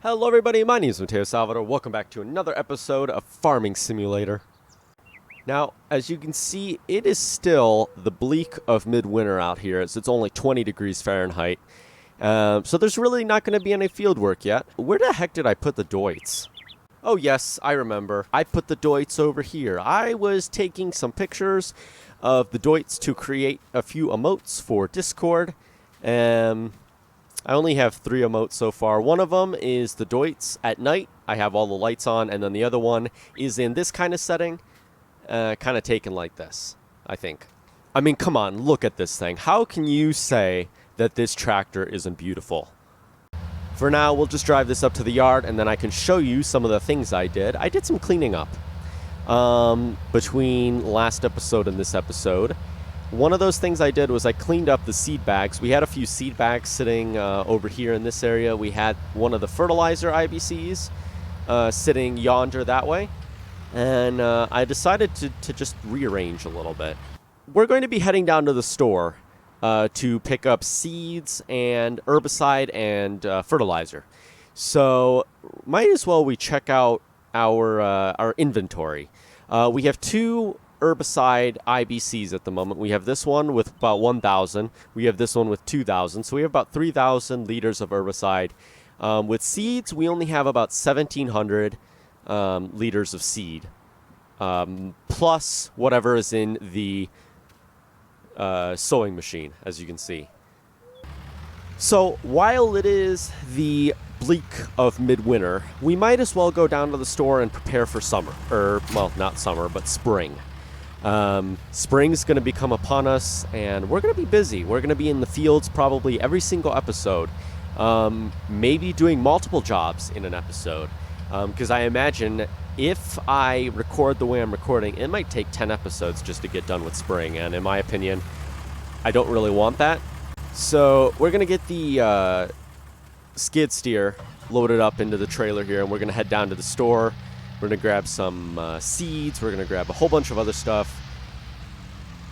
Hello everybody, my name is Mateo Salvador. Welcome back to another episode of Farming Simulator. Now, as you can see, it is still the bleak of midwinter out here, as it's only 20 degrees Fahrenheit. So there's really not going to be any field work yet. Where the heck did I put the doits? Oh yes, I remember. I put the doits over here. I was taking some pictures of the doits to create a few emotes for Discord. I only have 3 emotes so far. One of them is the doits at night. I have all the lights on. And then the other one is in this kind of setting. Kind of taken like this, I think. I mean, come on, look at this thing. How can you say that this tractor isn't beautiful? For now, we'll just drive this up to the yard, and then I can show you some of the things I did. I did some cleaning up between last episode and this episode. One of those things I did was I cleaned up the seed bags. We had a few seed bags sitting over here in this area. We had one of the fertilizer IBCs sitting yonder that way. And I decided to just rearrange a little bit. We're going to be heading down to the store to pick up seeds and herbicide and fertilizer. So might as well we check out our inventory. We have 2 herbicide IBCs at the moment. We have this one with about 1,000. We have this one with 2,000. So we have about 3,000 liters of herbicide. With seeds, we only have about 1,700 liters of seed, plus whatever is in the sowing machine, as you can see. So while it is the bleak of midwinter, we might as well go down to the store and prepare for summer. Well, not summer, but spring. Spring's going to become upon us, and we're going to be busy. We're going to be in the fields probably every single episode, maybe doing multiple jobs in an episode, because I imagine if I record the way I'm recording, it might take 10 episodes just to get done with spring, and in my opinion, I don't really want that. So we're going to get the skid steer loaded up into the trailer here, and we're going to head down to the store. We're going to grab some seeds. We're going to grab a whole bunch of other stuff.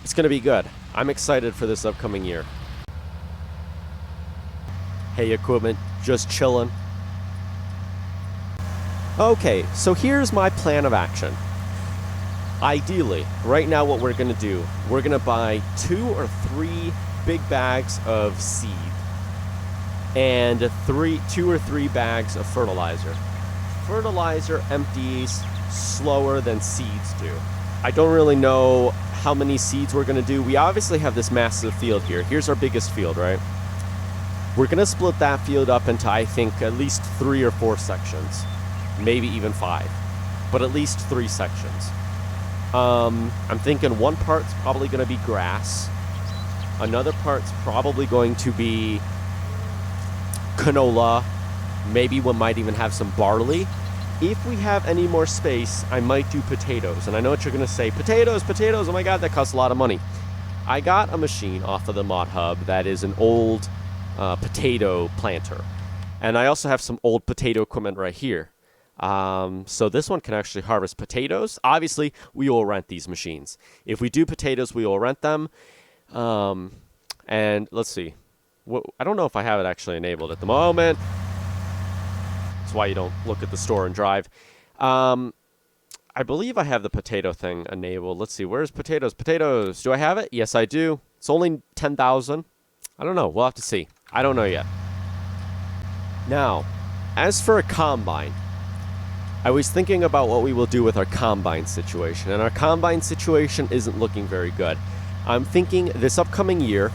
It's going to be good. I'm excited for this upcoming year. Hey, equipment, just chilling. Okay, so here's my plan of action. Ideally, right now what we're going to do, we're going to buy 2 or 3 big bags of seed and 2 or 3 bags of fertilizer. Fertilizer empties slower than seeds do. I don't really know how many seeds we're going to do. We obviously have this massive field here. Here's our biggest field, right? We're going to split that field up into, I think, at least 3 or 4 sections. Maybe even 5. But at least 3 sections. I'm thinking one part's probably going to be grass. Another part's probably going to be canola. Maybe we might even have some barley. If we have any more space, I might do potatoes. And I know what you're going to say, potatoes, oh my god, that costs a lot of money. I got a machine off of the Mod Hub that is an old potato planter. And I also have some old potato equipment right here. So this one can actually harvest potatoes. Obviously, we will rent these machines. If we do potatoes, we will rent them. And let's see. I don't know if I have it actually enabled at the moment. That's why you don't look at the store and drive. I believe I have the potato thing enabled. Let's see. Where's potatoes? Potatoes. Do I have it? Yes, I do. It's only 10,000. I don't know. We'll have to see. I don't know yet. Now, as for a combine, I was thinking about what we will do with our combine situation. And our combine situation isn't looking very good. I'm thinking this upcoming year,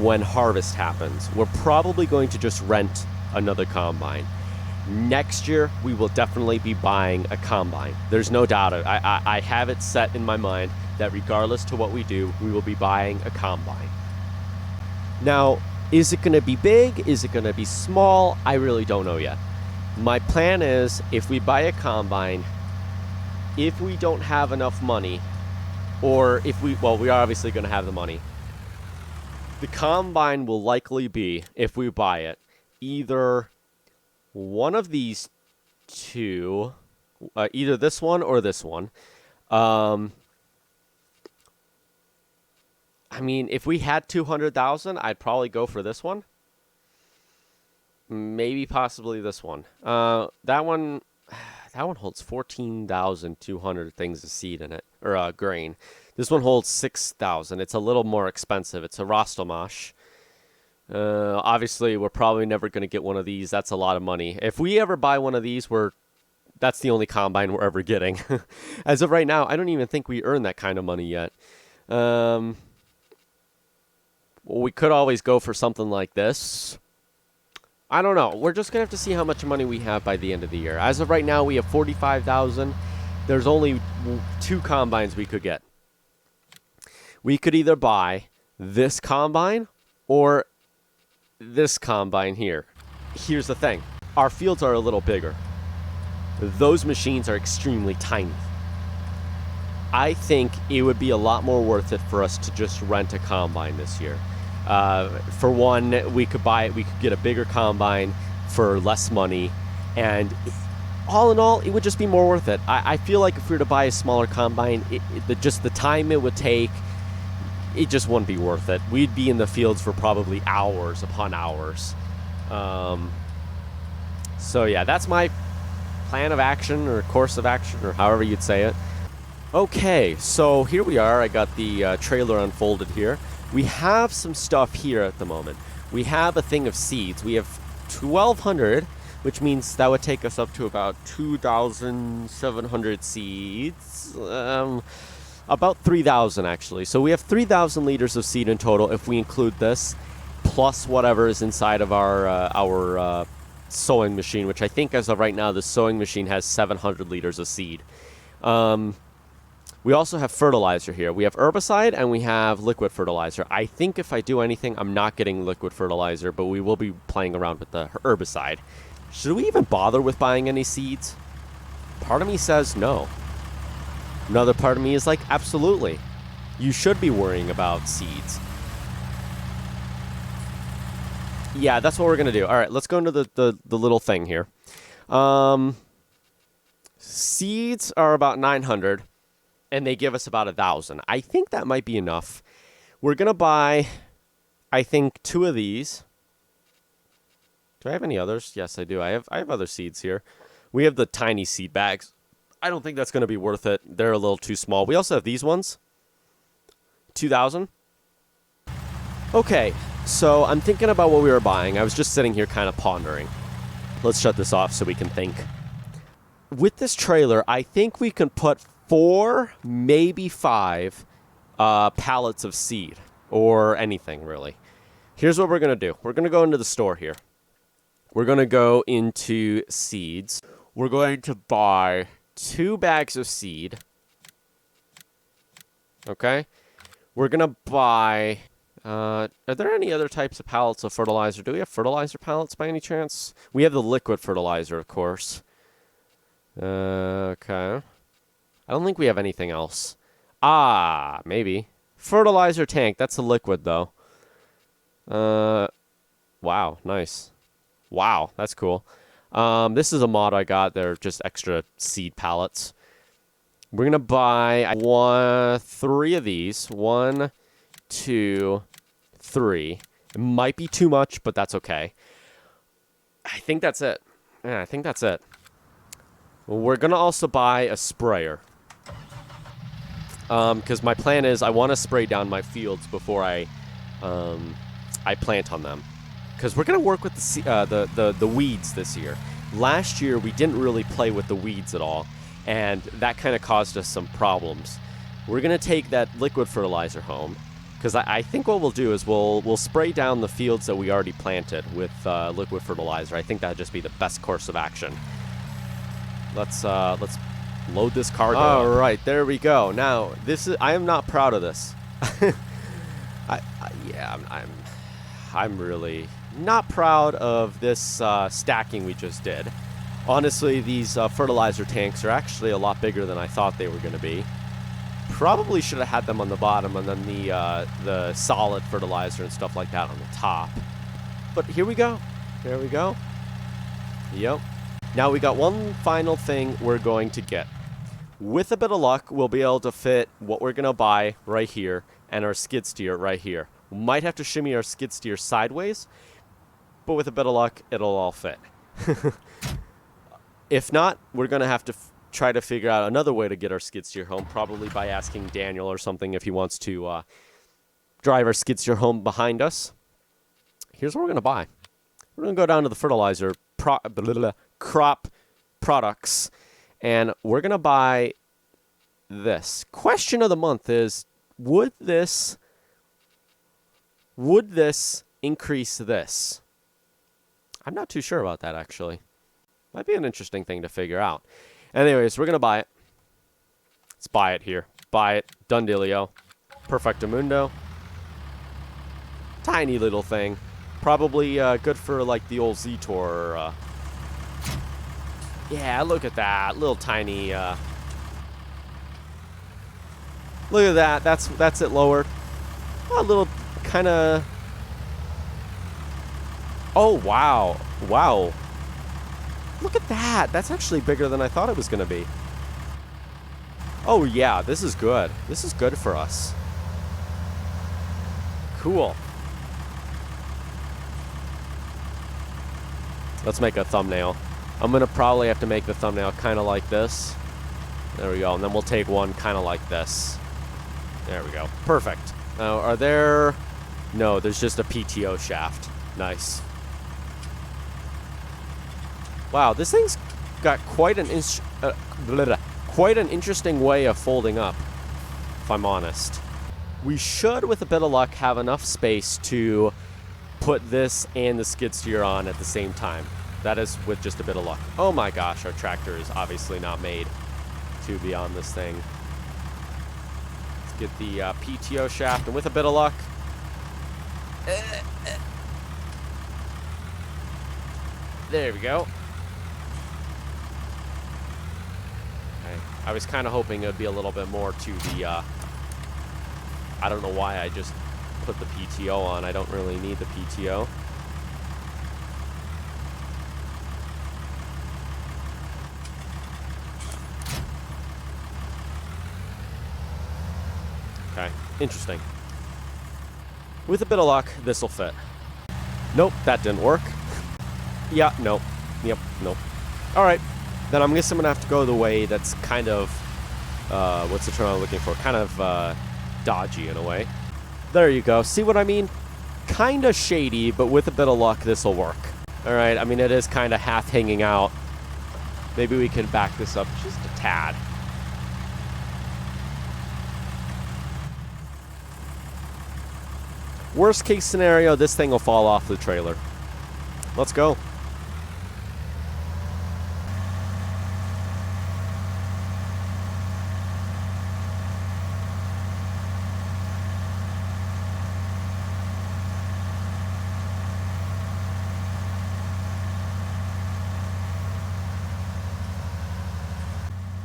when harvest happens, we're probably going to just rent another combine. Next year, we will definitely be buying a combine. There's no doubt. I have it set in my mind that regardless to what we do, we will be buying a combine. Now, is it going to be big? Is it going to be small? I really don't know yet. My plan is, if we buy a combine, if we don't have enough money, or if we're obviously going to have the money, the combine will likely be, if we buy it, either one of these 2, either this one or this one. I mean, if we had 200,000, I'd probably go for this one. maybe possibly this one. That one holds 14,200 things of seed in it, or grain. This one holds 6,000. It's a little more expensive. It's a Rostelmash. Obviously, we're probably never going to get one of these. That's a lot of money. If we ever buy one of these, that's the only combine we're ever getting. As of right now, I don't even think we earn that kind of money yet. Well, we could always go for something like this. I don't know. We're just going to have to see how much money we have by the end of the year. As of right now, we have 45,000. There's only 2 combines we could get. We could either buy this combine or this combine here. Here's the thing. Our fields are a little bigger. Those machines are extremely tiny. I think it would be a lot more worth it for us to just rent a combine this year. For one, we could get a bigger combine for less money, and all in all, it would just be more worth it. I feel like if we were to buy a smaller combine, just the time it would take, it just wouldn't be worth it. We'd be in the fields for probably hours upon hours. So yeah, that's my plan of action or course of action or however you'd say it. Okay, so here we are. I got the trailer unfolded here. We have some stuff here at the moment. We have a thing of seeds. We have 1,200, which means that would take us up to about 2,700 seeds. About 3,000 actually. So we have 3,000 liters of seed in total if we include this, plus whatever is inside of our sowing machine, which I think as of right now, the sowing machine has 700 liters of seed. We also have fertilizer here. We have herbicide and we have liquid fertilizer. I think if I do anything, I'm not getting liquid fertilizer, but we will be playing around with the herbicide. Should we even bother with buying any seeds? Part of me says no. Another part of me is like, absolutely. You should be worrying about seeds. Yeah, that's what we're going to do. All right, let's go into the little thing here. Seeds are about 900, and they give us about 1,000. I think that might be enough. We're going to buy, I think, 2 of these. Do I have any others? Yes, I do. I have other seeds here. We have the tiny seed bags. I don't think that's going to be worth it. They're a little too small. We also have these ones. 2,000. Okay, so I'm thinking about what we were buying. I was just sitting here kind of pondering. Let's shut this off so we can think. With this trailer, I think we can put 4, maybe 5 pallets of seed. Or anything, really. Here's what we're going to do. We're going to go into the store here. We're going to go into seeds. We're going to buy 2 bags of seed. Okay. We're going to buy... are there any other types of pallets of fertilizer? Do we have fertilizer pallets by any chance? We have the liquid fertilizer, of course. Okay. I don't think we have anything else. Ah, maybe. Fertilizer tank. That's a liquid, though. Wow. Nice. Wow. That's cool. This is a mod I got. They're just extra seed pallets. We're going to buy 3 of these. 1, 2, 3. It might be too much, but that's okay. I think that's it. Yeah, I think that's it. We're going to also buy a sprayer. Because my plan is I want to spray down my fields before I plant on them. Because we're going to work with the weeds this year. Last year, we didn't really play with the weeds at all, and that kind of caused us some problems. We're going to take that liquid fertilizer home, because I think what we'll do is we'll spray down the fields that we already planted with liquid fertilizer. I think that'd just be the best course of action. Let's load this cargo. All right, there we go. Now, I am not proud of this. I'm really not proud of this stacking we just did. Honestly, these fertilizer tanks are actually a lot bigger than I thought they were going to be. Probably should have had them on the bottom and then the solid fertilizer and stuff like that on the top. But here we go. There we go. Yep. Now we got one final thing we're going to get. With a bit of luck, we'll be able to fit what we're going to buy right here and our skid steer right here. We might have to shimmy our skid steer sideways, but with a bit of luck, it'll all fit. If not, we're going to have to try to figure out another way to get our skid steer home, probably by asking Daniel or something if he wants to drive our skid steer home behind us. Here's what we're going to buy. We're going to go down to the fertilizer crop products, and we're going to buy this. Question of the month is, would this increase this? I'm not too sure about that, actually. Might be an interesting thing to figure out. Anyways, we're going to buy it. Let's buy it here. Buy it. Done dealio. Perfectamundo. Tiny little thing. Probably good for, like, the old Z-Tour. Yeah, look at that. Little tiny... Look at that. That's it lowered. A little kind of... Oh, wow. Wow. Look at that. That's actually bigger than I thought it was going to be. Oh, yeah. This is good. This is good for us. Cool. Let's make a thumbnail. I'm going to probably have to make the thumbnail kind of like this. There we go. And then we'll take one kind of like this. There we go. Perfect. Now, are there... No, there's just a PTO shaft. Nice. Wow, this thing's got quite an interesting way of folding up, if I'm honest. We should, with a bit of luck, have enough space to put this and the skid steer on at the same time. That is with just a bit of luck. Oh my gosh, our tractor is obviously not made to be on this thing. Let's get the PTO shaft, and with a bit of luck... There we go. Okay. I was kind of hoping it would be a little bit more to the... I don't know why I just put the PTO on. I don't really need the PTO. Okay, interesting. With a bit of luck, this will fit. Nope, that didn't work. Yeah, nope. Yep, nope. Alright, then I'm guessing I'm going to have to go the way that's kind of, what's the term I'm looking for? Kind of dodgy in a way. There you go. See what I mean? Kind of shady, but with a bit of luck, this will work. Alright, I mean, it is kind of half hanging out. Maybe we can back this up just a tad. Worst case scenario, this thing will fall off the trailer. Let's go.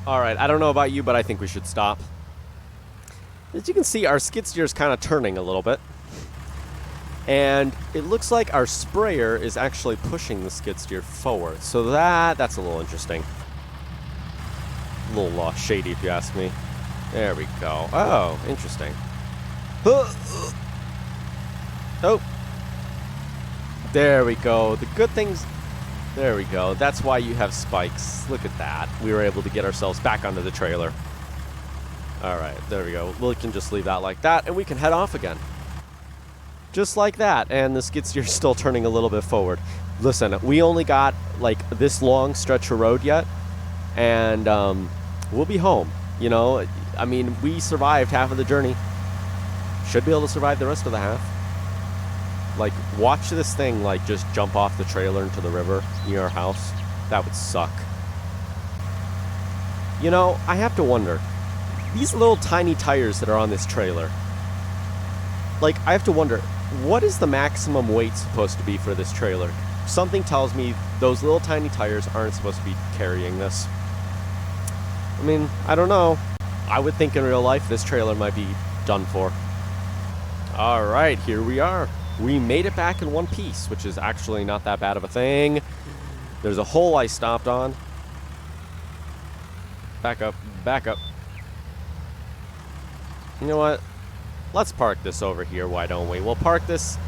Alright, I don't know about you, but I think we should stop. As you can see, our skid steer is kind of turning a little bit. And it looks like our sprayer is actually pushing the skid steer forward. So that's a little interesting. A little shady, if you ask me. There we go. Oh, interesting. Oh. There we go. The good things... There we go. That's why you have spikes. Look at that. We were able to get ourselves back onto the trailer. Alright, there we go. We can just leave that like that, and we can head off again. Just like that, and the skid steer's still turning a little bit forward. Listen, we only got, like, this long stretch of road yet, and we'll be home. You know, I mean, we survived half of the journey. Should be able to survive the rest of the half. Like, watch this thing, like, just jump off the trailer into the river near our house. That would suck. You know, I have to wonder. These little tiny tires that are on this trailer. Like, I have to wonder, what is the maximum weight supposed to be for this trailer? Something tells me those little tiny tires aren't supposed to be carrying this. I mean, I don't know. I would think in real life this trailer might be done for. Alright, here we are. We made it back in one piece, which is actually not that bad of a thing. There's a hole I stopped on. Back up, back up. You know what? Let's park this over here, why don't we? We'll park this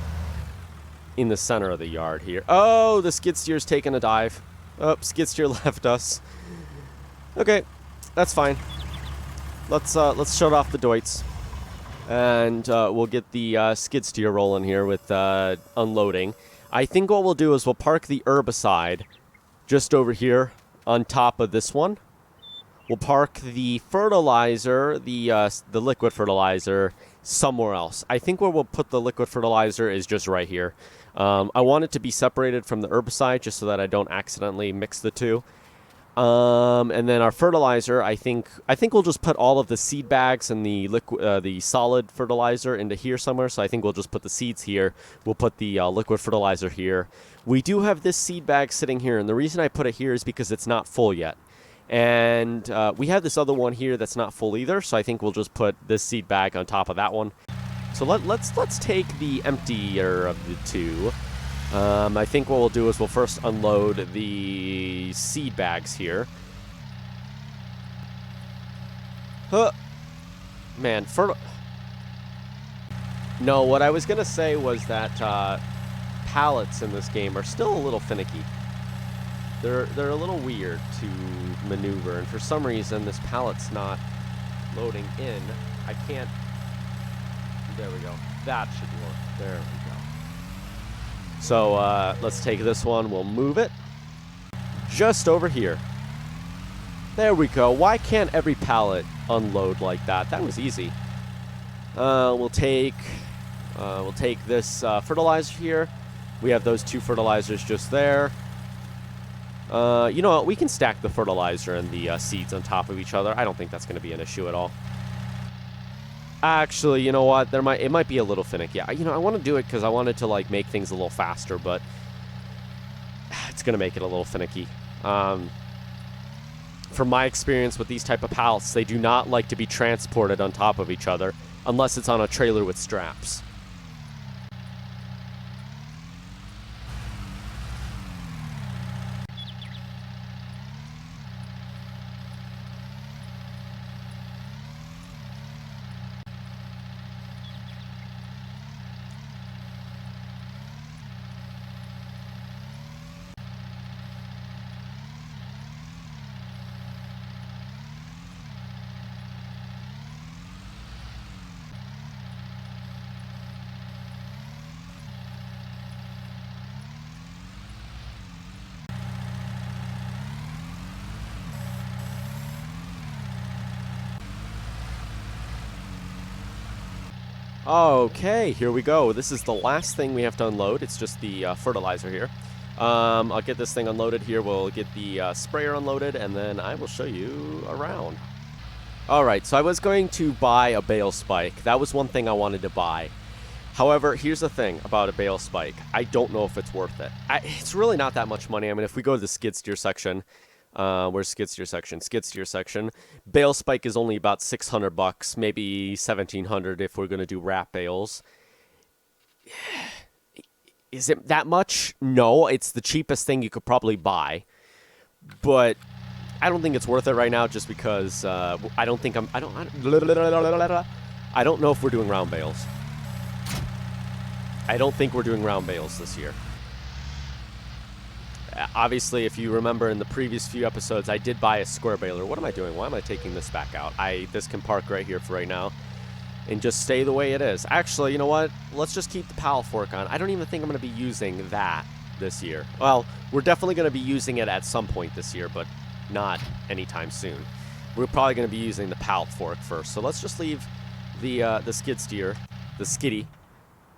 in the center of the yard here. Oh, the skid steer's taking a dive. Oh, skid steer left us. Okay, that's fine. Let's shut off the Deutz, and we'll get the skid steer rolling here with unloading. I think what we'll do is we'll park the herbicide just over here on top of this one. We'll park the fertilizer, the liquid fertilizer, somewhere else. I think where we'll put the liquid fertilizer is just right here. I want it to be separated from the herbicide just so that I don't accidentally mix the two. And then our fertilizer, I think we'll just put all of the seed bags and the solid fertilizer into here somewhere. So I think we'll just put the seeds here. We'll put the liquid fertilizer here. We do have this seed bag sitting here, and the reason I put it here is because it's not full yet. And we have this other one here that's not full either, so I think we'll just put this seed bag on top of that one. So let's take the emptier of the two. I think what we'll do is we'll first unload the seed bags here. Man, no, what I was gonna say was that pallets in this game are still a little finicky. They're a little weird to maneuver, and for some reason this pallet's not loading in. I can't. There we go. That should work. There we go. So let's take this one. We'll move it just over here. There we go. Why can't every pallet unload like that? That was easy. We'll take this fertilizer here. We have those two fertilizers just there. You know what? We can stack the fertilizer and the seeds on top of each other. I don't think that's going to be an issue at all. Actually, you know what? It might be a little finicky. I want to do it because I wanted to like make things a little faster, but it's going to make it a little finicky. From my experience with these type of pallets, they do not like to be transported on top of each other unless it's on a trailer with straps. Okay, here we go. This is the last thing we have to unload. It's just the fertilizer here. I'll get this thing unloaded here. We'll get the sprayer unloaded, and then I will show you around. Alright, so I was going to buy a bale spike. That was one thing I wanted to buy. However, here's the thing about a bale spike. I don't know if it's worth it. It's really not that much money. I mean, if we go to the skid steer section, where's skid steer section? Skid steer section. Bale spike is only about $600, maybe $1,700 if we're going to do wrap bales. Is it that much? No, it's the cheapest thing you could probably buy. But I don't think it's worth it right now just because I don't know if we're doing round bales. I don't think we're doing round bales this year. Obviously, if you remember in the previous few episodes, I did buy a square baler. What am I doing? Why am I taking this back out? This can park right here for right now and just stay the way it is. Actually, you know what? Let's just keep the paddle fork on. I don't even think I'm going to be using that this year. Well, we're definitely going to be using it at some point this year, but not anytime soon. We're probably going to be using the paddle fork first. So let's just leave the skid steer, the skiddy,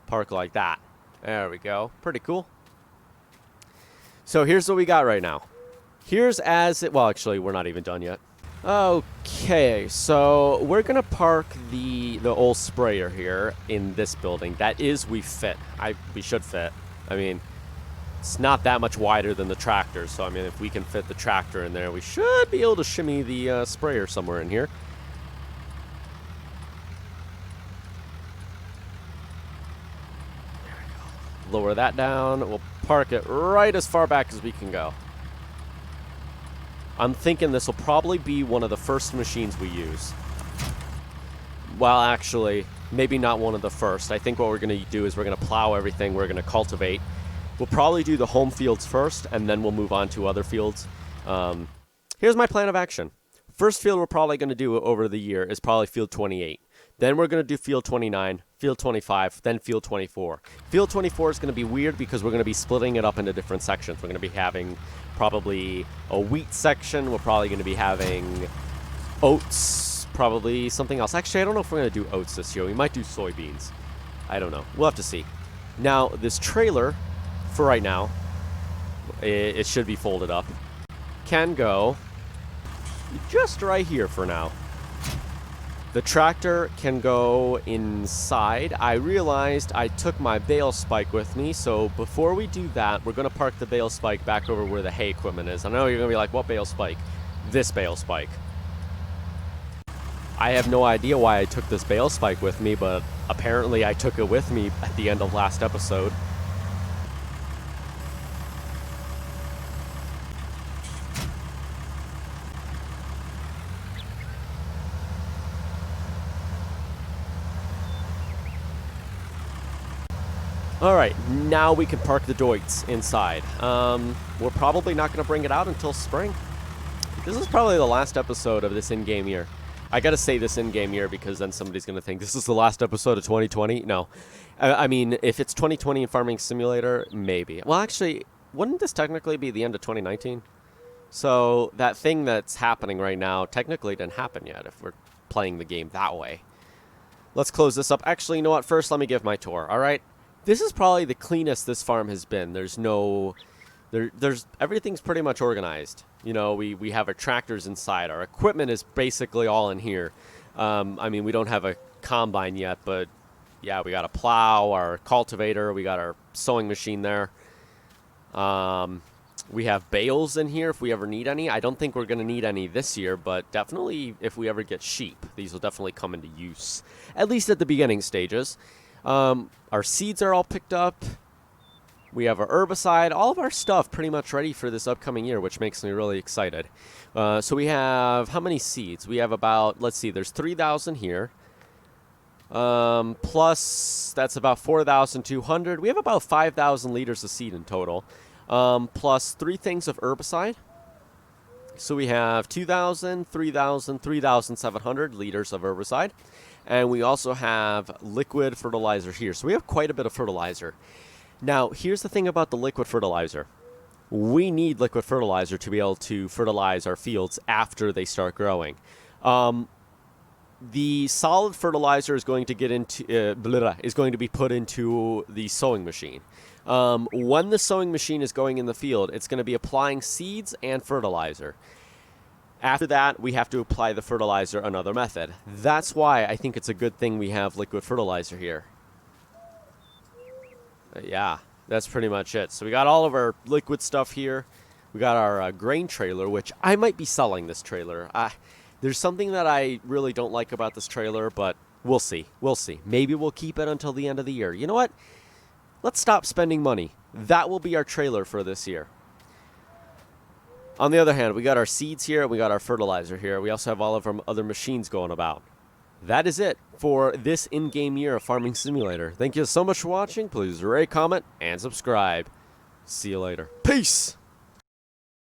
park like that. There we go. Pretty cool. So here's what we got right now. Here's as it... Well, actually, we're not even done yet. Okay, so we're going to park the old sprayer here in this building. That is, we fit. We should fit. I mean, it's not that much wider than the tractor. So, I mean, if we can fit the tractor in there, we should be able to shimmy the sprayer somewhere in here. Lower that down. We'll park it right as far back as we can go. I'm thinking this will probably be one of the first machines we use. Well, actually, maybe not one of the first. I think what we're going to do is we're going to plow everything. We're going to cultivate. We'll probably do the home fields first, and then we'll move on to other fields. Here's my plan of action. First field we're probably going to do over the year is probably field 28. Then we're going to do field 29, field 25, then field 24. Field 24 is going to be weird because we're going to be splitting it up into different sections. We're going to be having probably a wheat section. We're probably going to be having oats, probably something else. Actually, I don't know if we're going to do oats this year. We might do soybeans. I don't know. We'll have to see. Now, this trailer, for right now, it should be folded up, can go just right here for now. The tractor can go inside. I realized I took my bale spike with me, so before we do that, we're going to park the bale spike back over where the hay equipment is. I know you're going to be like, what bale spike? This bale spike. I have no idea why I took this bale spike with me, but apparently I took it with me at the end of last episode. Alright, now we can park the Deutz inside. We're probably not going to bring it out until spring. This is probably the last episode of this in-game year. I gotta say this in-game year because then somebody's going to think this is the last episode of 2020. No. I mean, if it's 2020 in Farming Simulator, maybe. Well, actually, wouldn't this technically be the end of 2019? So that thing that's happening right now technically didn't happen yet if we're playing the game that way. Let's close this up. Actually, you know what? First, let me give my tour, alright? This is probably the cleanest this farm has been. There's no... There's everything's pretty much organized. You know, we have our tractors inside. Our equipment is basically all in here. I mean, we don't have a combine yet, but yeah, we got a plow, our cultivator, we got our sewing machine there. We have bales in here if we ever need any. I don't think we're going to need any this year, but definitely if we ever get sheep, these will definitely come into use, at least at the beginning stages. Our seeds are all picked up. We have our herbicide, all of our stuff pretty much ready for this upcoming year, which makes me really excited. So we have, how many seeds? We have about, let's see, there's 3,000 here. Plus, that's about 4,200. We have about 5,000 liters of seed in total. Plus 3 things of herbicide. So we have 2,000, 3,000, 3,700 liters of herbicide. And we also have liquid fertilizer here. So we have quite a bit of fertilizer. Now, here's the thing about the liquid fertilizer. We need liquid fertilizer to be able to fertilize our fields after they start growing. The solid fertilizer is going to get into is going to be put into the sowing machine. When the sowing machine is going in the field, it's going to be applying seeds and fertilizer. After that, we have to apply the fertilizer another method. That's why I think it's a good thing we have liquid fertilizer here. Yeah, that's pretty much it. So we got all of our liquid stuff here. We got our grain trailer, which I might be selling this trailer. There's something that I really don't like about this trailer, but we'll see. We'll see. Maybe we'll keep it until the end of the year. You know what? Let's stop spending money. That will be our trailer for this year. On the other hand, we got our seeds here. We got our fertilizer here. We also have all of our other machines going about. That is it for this in-game year of Farming Simulator. Thank you so much for watching. Please rate, comment, and subscribe. See you later. Peace!